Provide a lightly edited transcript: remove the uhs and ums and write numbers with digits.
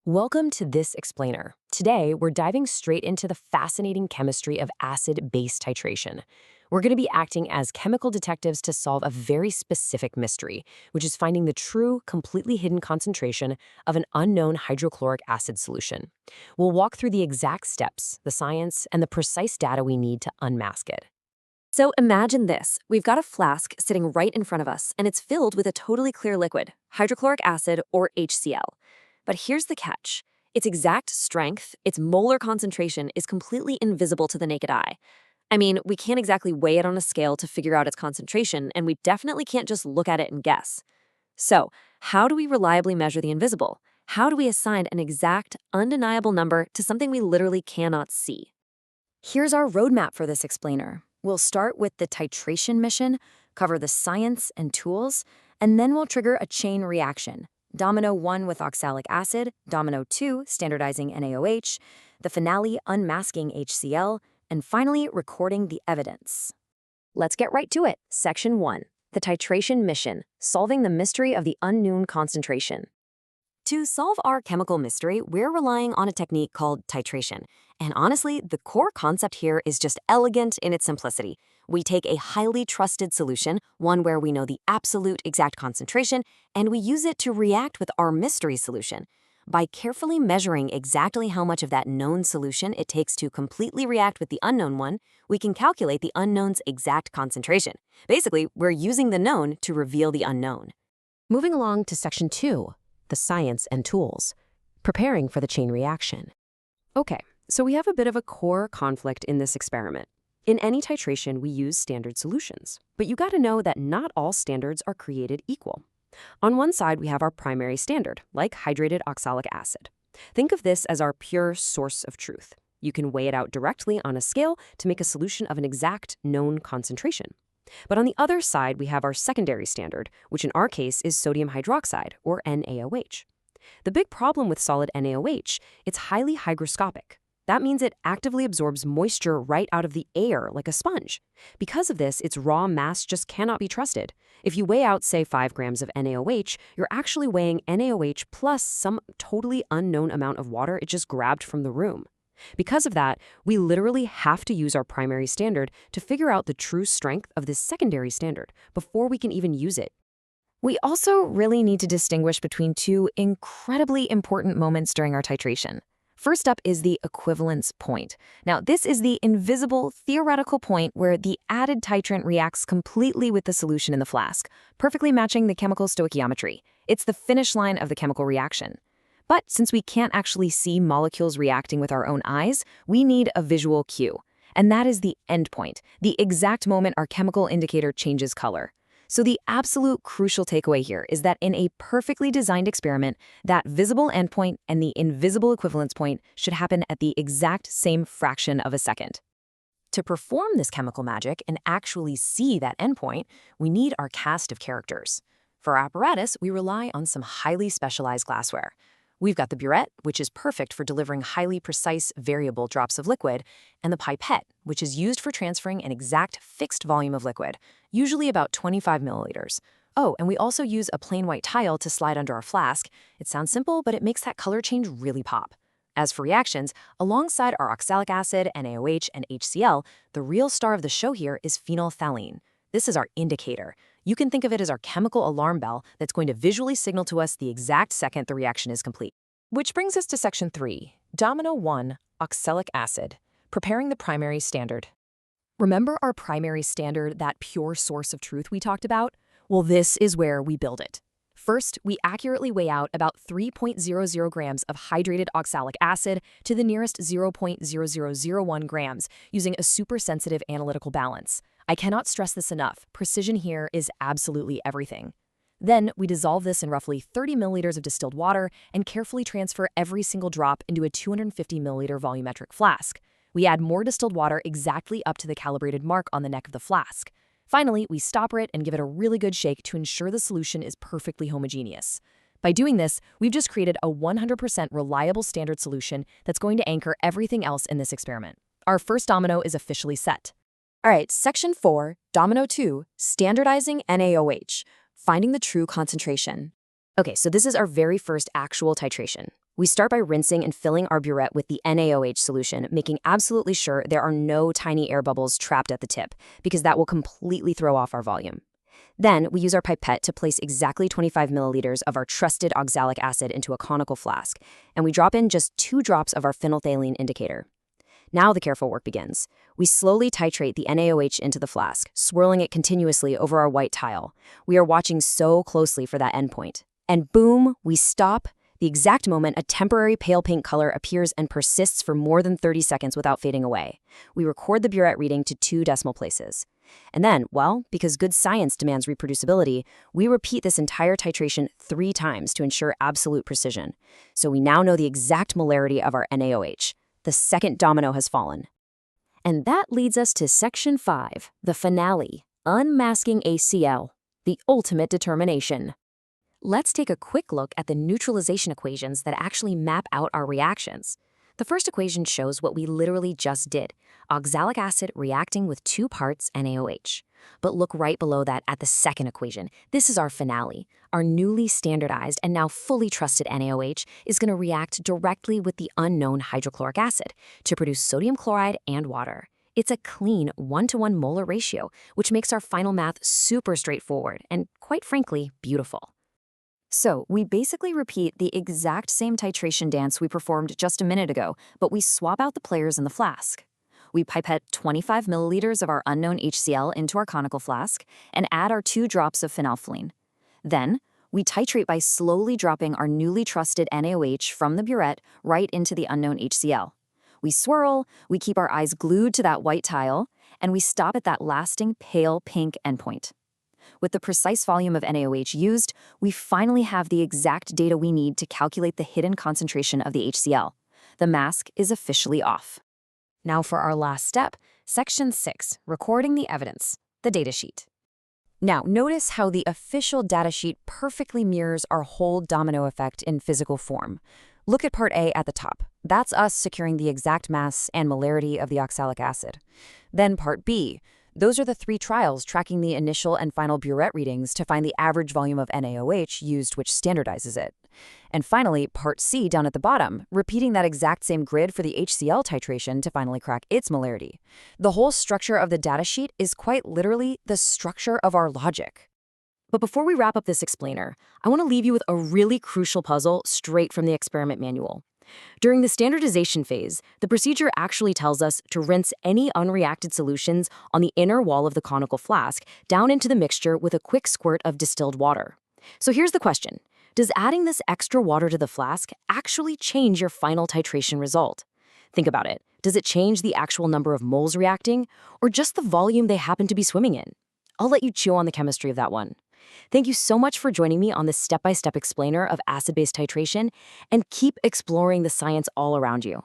Welcome to this explainer. Today, we're diving straight into the fascinating chemistry of acid-base titration. We're going to be acting as chemical detectives to solve a very specific mystery, which is finding the true, completely hidden concentration of an unknown hydrochloric acid solution. We'll walk through the exact steps, the science, and the precise data we need to unmask it. So imagine this. We've got a flask sitting right in front of us, and it's filled with a totally clear liquid, hydrochloric acid, or HCl. But here's the catch. Its exact strength, its molar concentration, is completely invisible to the naked eye. I mean, we can't exactly weigh it on a scale to figure out its concentration, and we definitely can't just look at it and guess. So, how do we reliably measure the invisible? How do we assign an exact, undeniable number to something we literally cannot see? Here's our roadmap for this explainer. We'll start with the titration mission, cover the science and tools, and then we'll trigger a chain reaction. Domino 1 with oxalic acid, Domino 2 standardizing NaOH, the finale unmasking HCl, and finally recording the evidence. Let's get right to it. Section 1. The titration mission, solving the mystery of the unknown concentration. To solve our chemical mystery, we're relying on a technique called titration. And honestly, the core concept here is just elegant in its simplicity. We take a highly trusted solution, one where we know the absolute exact concentration, and we use it to react with our mystery solution. By carefully measuring exactly how much of that known solution it takes to completely react with the unknown one, we can calculate the unknown's exact concentration. Basically, we're using the known to reveal the unknown. Moving along to Section 2, the science and tools, preparing for the chain reaction. Okay, so we have a bit of a core conflict in this experiment. In any titration, we use standard solutions, but you gotta know that not all standards are created equal. On one side, we have our primary standard, like hydrated oxalic acid. Think of this as our pure source of truth. You can weigh it out directly on a scale to make a solution of an exact known concentration. But on the other side, we have our secondary standard, which in our case is sodium hydroxide, or NaOH. The big problem with solid NaOH, it's highly hygroscopic. That means it actively absorbs moisture right out of the air like a sponge. Because of this, its raw mass just cannot be trusted. If you weigh out, say, 5 grams of NaOH, you're actually weighing NaOH plus some totally unknown amount of water it just grabbed from the room. Because of that, we literally have to use our primary standard to figure out the true strength of this secondary standard before we can even use it. We also really need to distinguish between two incredibly important moments during our titration. First up is the equivalence point. Now, this is the invisible, theoretical point where the added titrant reacts completely with the solution in the flask, perfectly matching the chemical stoichiometry. It's the finish line of the chemical reaction. But since we can't actually see molecules reacting with our own eyes, we need a visual cue. And that is the endpoint, the exact moment our chemical indicator changes color. So the absolute crucial takeaway here is that in a perfectly designed experiment, that visible endpoint and the invisible equivalence point should happen at the exact same fraction of a second. To perform this chemical magic and actually see that endpoint, we need our cast of characters. For our apparatus, we rely on some highly specialized glassware. We've got the burette, which is perfect for delivering highly precise, variable drops of liquid, and the pipette, which is used for transferring an exact fixed volume of liquid, usually about 25 milliliters. Oh, and we also use a plain white tile to slide under our flask. It sounds simple, but it makes that color change really pop. As for reactions, alongside our oxalic acid, NaOH, and HCl, the real star of the show here is phenolphthalein. This is our indicator. You can think of it as our chemical alarm bell that's going to visually signal to us the exact second the reaction is complete. Which brings us to Section 3, Domino 1, oxalic acid, preparing the primary standard. Remember our primary standard, that pure source of truth we talked about? Well, this is where we build it. First, we accurately weigh out about 3.00 grams of hydrated oxalic acid to the nearest 0.0001 grams using a super-sensitive analytical balance. I cannot stress this enough. Precision here is absolutely everything. Then we dissolve this in roughly 30 milliliters of distilled water and carefully transfer every single drop into a 250 milliliter volumetric flask. We add more distilled water exactly up to the calibrated mark on the neck of the flask. Finally, we stopper it and give it a really good shake to ensure the solution is perfectly homogeneous. By doing this, we've just created a 100% reliable standard solution that's going to anchor everything else in this experiment. Our first domino is officially set. All right, Section 4, Domino 2, standardizing NaOH, finding the true concentration. Okay, so this is our very first actual titration. We start by rinsing and filling our burette with the NaOH solution, making absolutely sure there are no tiny air bubbles trapped at the tip, because that will completely throw off our volume. Then, we use our pipette to place exactly 25 milliliters of our trusted oxalic acid into a conical flask, and we drop in just 2 drops of our phenolphthalein indicator. Now the careful work begins. We slowly titrate the NaOH into the flask, swirling it continuously over our white tile. We are watching so closely for that endpoint. And boom, we stop. The exact moment a temporary pale pink color appears and persists for more than 30 seconds without fading away. We record the burette reading to 2 decimal places. And then, well, because good science demands reproducibility, we repeat this entire titration 3 times to ensure absolute precision. So we now know the exact molarity of our NaOH. The second domino has fallen. And that leads us to Section 5, the finale, unmasking HCl, the ultimate determination. Let's take a quick look at the neutralization equations that actually map out our reactions. The first equation shows what we literally just did, oxalic acid reacting with 2 parts NaOH. But look right below that at the second equation. This is our finale. Our newly standardized and now fully trusted NaOH is going to react directly with the unknown hydrochloric acid to produce sodium chloride and water. It's a clean 1-to-1 molar ratio, which makes our final math super straightforward and, quite frankly, beautiful. So, we basically repeat the exact same titration dance we performed just a minute ago, but we swap out the players in the flask. We pipette 25 milliliters of our unknown HCl into our conical flask and add our 2 drops of phenolphthalein. Then, we titrate by slowly dropping our newly trusted NaOH from the burette right into the unknown HCl. We swirl, we keep our eyes glued to that white tile, and we stop at that lasting pale pink endpoint. With the precise volume of NaOH used, we finally have the exact data we need to calculate the hidden concentration of the HCl. The mask is officially off. Now for our last step, Section 6, recording the evidence, the datasheet. Now, notice how the official datasheet perfectly mirrors our whole domino effect in physical form. Look at Part A at the top. That's us securing the exact mass and molarity of the oxalic acid. Then Part B. Those are the 3 trials tracking the initial and final burette readings to find the average volume of NaOH used, which standardizes it. And finally, Part C down at the bottom, repeating that exact same grid for the HCl titration to finally crack its molarity. The whole structure of the datasheet is quite literally the structure of our logic. But before we wrap up this explainer, I want to leave you with a really crucial puzzle straight from the experiment manual. During the standardization phase, the procedure actually tells us to rinse any unreacted solutions on the inner wall of the conical flask down into the mixture with a quick squirt of distilled water. So here's the question. Does adding this extra water to the flask actually change your final titration result? Think about it. Does it change the actual number of moles reacting, or just the volume they happen to be swimming in? I'll let you chew on the chemistry of that one. Thank you so much for joining me on this step-by-step explainer of acid-base titration, and keep exploring the science all around you.